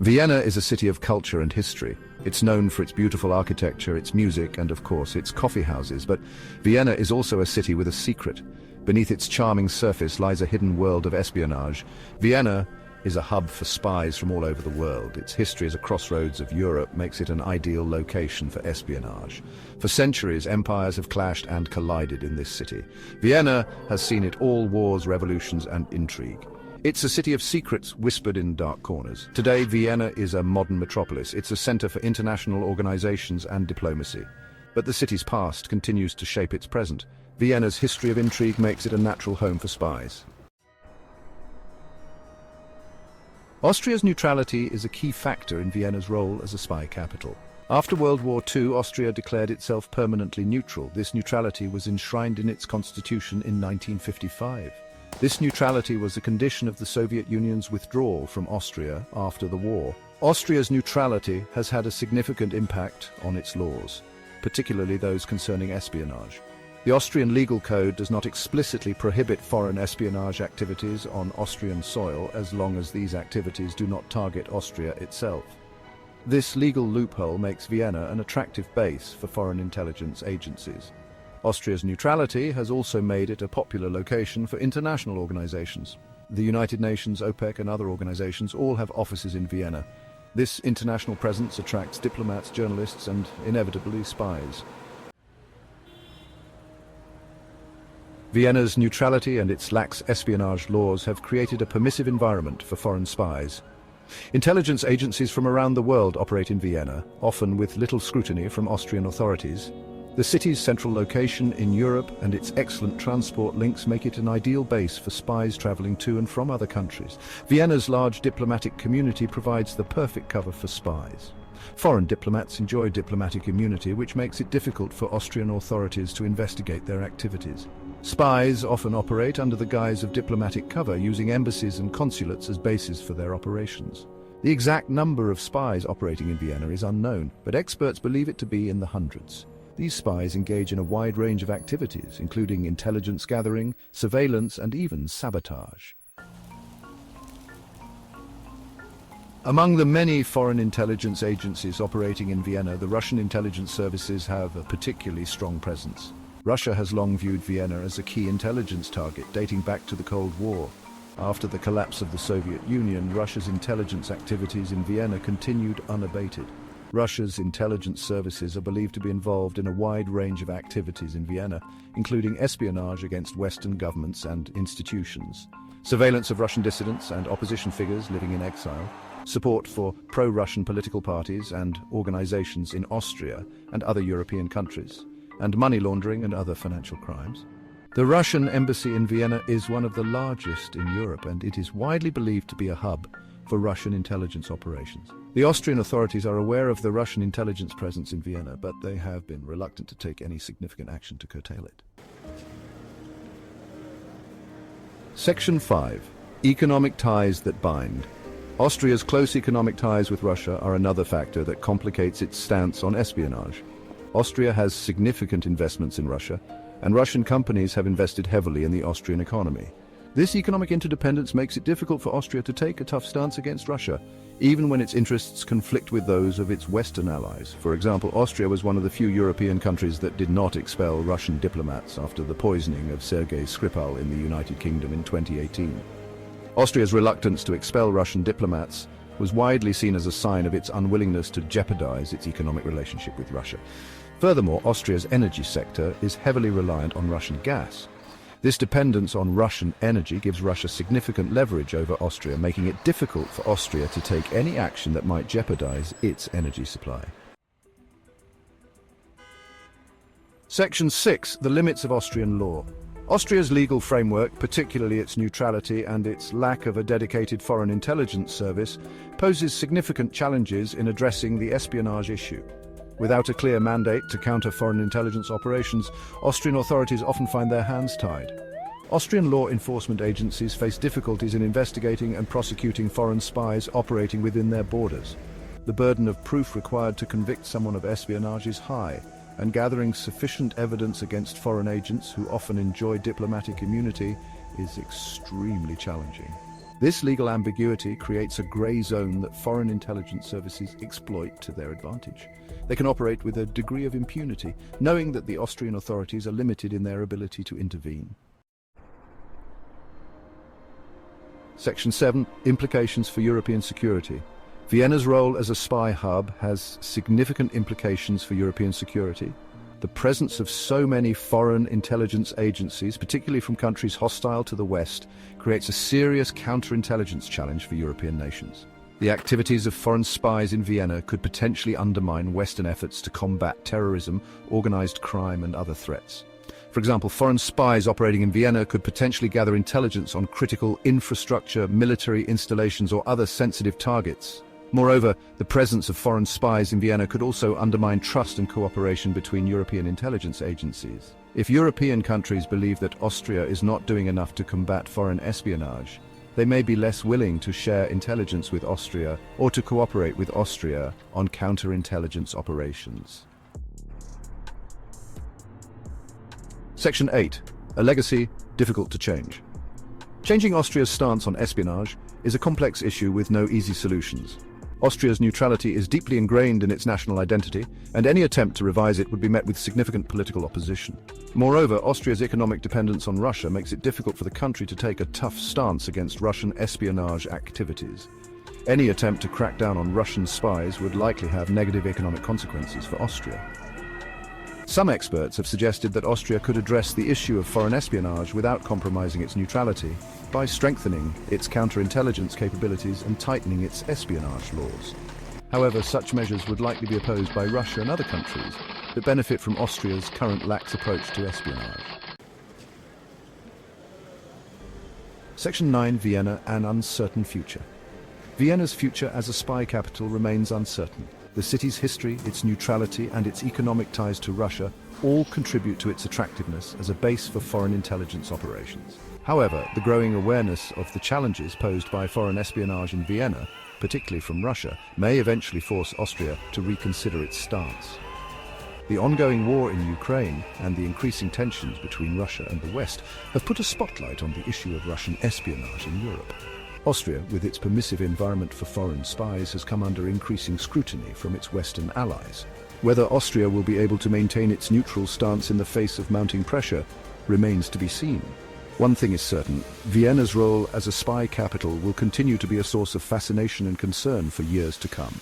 Vienna is a city of culture and history. It's known for its beautiful architecture, its music, and of course, its coffee houses. But Vienna is also a city with a secret. Beneath its charming surface lies a hidden world of espionage. Vienna is a hub for spies from all over the world. Its history as a crossroads of Europe makes it an ideal location for espionage. For centuries, empires have clashed and collided in this city. Vienna has seen it all: wars, revolutions, and intrigue. It's a city of secrets whispered in dark corners. Today, Vienna is a modern metropolis. It's a center for international organizations and diplomacy. But the city's past continues to shape its present. Vienna's history of intrigue makes it a natural home for spies. Austria's neutrality is a key factor in Vienna's role as a spy capital. After World War II, Austria declared itself permanently neutral. This neutrality was enshrined in its constitution in 1955. This neutrality was a condition of the Soviet Union's withdrawal from Austria after the war. Austria's neutrality has had a significant impact on its laws, particularly those concerning espionage. The Austrian legal code does not explicitly prohibit foreign espionage activities on Austrian soil as long as these activities do not target Austria itself. This legal loophole makes Vienna an attractive base for foreign intelligence agencies. Austria's neutrality has also made it a popular location for international organizations. The United Nations, OPEC, and other organizations all have offices in Vienna. This international presence attracts diplomats, journalists, and inevitably spies. Vienna's neutrality and its lax espionage laws have created a permissive environment for foreign spies. Intelligence agencies from around the world operate in Vienna, often with little scrutiny from Austrian authorities. The city's central location in Europe and its excellent transport links make it an ideal base for spies traveling to and from other countries. Vienna's large diplomatic community provides the perfect cover for spies. Foreign diplomats enjoy diplomatic immunity, which makes it difficult for Austrian authorities to investigate their activities. Spies often operate under the guise of diplomatic cover, using embassies and consulates as bases for their operations. The exact number of spies operating in Vienna is unknown, but experts believe it to be in the hundreds. These spies engage in a wide range of activities, including intelligence gathering, surveillance, and even sabotage. Among the many foreign intelligence agencies operating in Vienna, the Russian intelligence services have a particularly strong presence. Russia has long viewed Vienna as a key intelligence target, dating back to the Cold War. After the collapse of the Soviet Union, Russia's intelligence activities in Vienna continued unabated. Russia's intelligence services are believed to be involved in a wide range of activities in Vienna, including espionage against Western governments and institutions, surveillance of Russian dissidents and opposition figures living in exile, support for pro-Russian political parties and organizations in Austria and other European countries, and money laundering and other financial crimes. The Russian embassy in Vienna is one of the largest in Europe, and it is widely believed to be a hub for Russian intelligence operations. The Austrian authorities are aware of the Russian intelligence presence in Vienna, but they have been reluctant to take any significant action to curtail it. Section 5. Economic ties that bind. Austria's close economic ties with Russia are another factor that complicates its stance on espionage. Austria has significant investments in Russia, and Russian companies have invested heavily in the Austrian economy. This economic interdependence makes it difficult for Austria to take a tough stance against Russia, even when its interests conflict with those of its Western allies. For example, Austria was one of the few European countries that did not expel Russian diplomats after the poisoning of Sergei Skripal in the United Kingdom in 2018. Austria's reluctance to expel Russian diplomats was widely seen as a sign of its unwillingness to jeopardize its economic relationship with Russia. Furthermore, Austria's energy sector is heavily reliant on Russian gas. This dependence on Russian energy gives Russia significant leverage over Austria, making it difficult for Austria to take any action that might jeopardize its energy supply. Section 6. The limits of Austrian law. Austria's legal framework, particularly its neutrality and its lack of a dedicated foreign intelligence service, poses significant challenges in addressing the espionage issue. Without a clear mandate to counter foreign intelligence operations, Austrian authorities often find their hands tied. Austrian law enforcement agencies face difficulties in investigating and prosecuting foreign spies operating within their borders. The burden of proof required to convict someone of espionage is high, and gathering sufficient evidence against foreign agents who often enjoy diplomatic immunity is extremely challenging. This legal ambiguity creates a grey zone that foreign intelligence services exploit to their advantage. They can operate with a degree of impunity, knowing that the Austrian authorities are limited in their ability to intervene. Section 7. Implications for European security. Vienna's role as a spy hub has significant implications for European security. The presence of so many foreign intelligence agencies, particularly from countries hostile to the West, creates a serious counterintelligence challenge for European nations. The activities of foreign spies in Vienna could potentially undermine Western efforts to combat terrorism, organized crime, and other threats. For example, foreign spies operating in Vienna could potentially gather intelligence on critical infrastructure, military installations, or other sensitive targets. Moreover, the presence of foreign spies in Vienna could also undermine trust and cooperation between European intelligence agencies. If European countries believe that Austria is not doing enough to combat foreign espionage, they may be less willing to share intelligence with Austria or to cooperate with Austria on counterintelligence operations. Section 8. A legacy difficult to change. Changing Austria's stance on espionage is a complex issue with no easy solutions. Austria's neutrality is deeply ingrained in its national identity, and any attempt to revise it would be met with significant political opposition. Moreover, Austria's economic dependence on Russia makes it difficult for the country to take a tough stance against Russian espionage activities. Any attempt to crack down on Russian spies would likely have negative economic consequences for Austria. Some experts have suggested that Austria could address the issue of foreign espionage without compromising its neutrality by strengthening its counterintelligence capabilities and tightening its espionage laws. However, such measures would likely be opposed by Russia and other countries that benefit from Austria's current lax approach to espionage. Section 9. Vienna, an uncertain future. Vienna's future as a spy capital remains uncertain. The city's history, its neutrality, and its economic ties to Russia all contribute to its attractiveness as a base for foreign intelligence operations. However, the growing awareness of the challenges posed by foreign espionage in Vienna, particularly from Russia, may eventually force Austria to reconsider its stance. The ongoing war in Ukraine and the increasing tensions between Russia and the West have put a spotlight on the issue of Russian espionage in Europe. Austria, with its permissive environment for foreign spies, has come under increasing scrutiny from its Western allies. Whether Austria will be able to maintain its neutral stance in the face of mounting pressure remains to be seen. One thing is certain: Vienna's role as a spy capital will continue to be a source of fascination and concern for years to come.